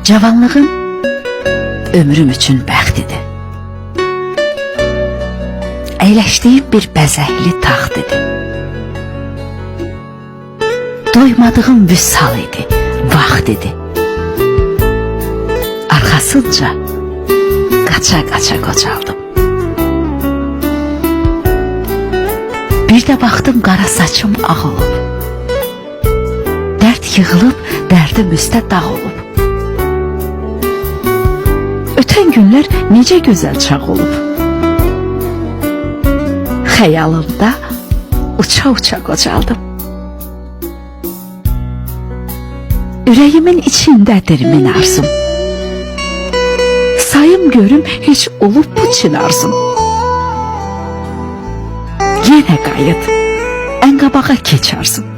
Cavanlığım ömrüm üçün bəxtidir. Əyləşdiyim bir bəzəkli taxt idi. Doymadığım vüsal idi, vaxt idi. Arxasınca qaça-qaça qocaldım. Bir də baxdım qara saçım ağ olub. Dərd yığılıb, dərdim üstə dağ olub. Ötən günlər necə gözəl çağ olub. Xəyalımda uça-uça qocaldım. Ürəyimin içindədir min arzum. Sayım görüm heç olub bu çin arzum. Yenə qayıt, ən qabağa keç arzum.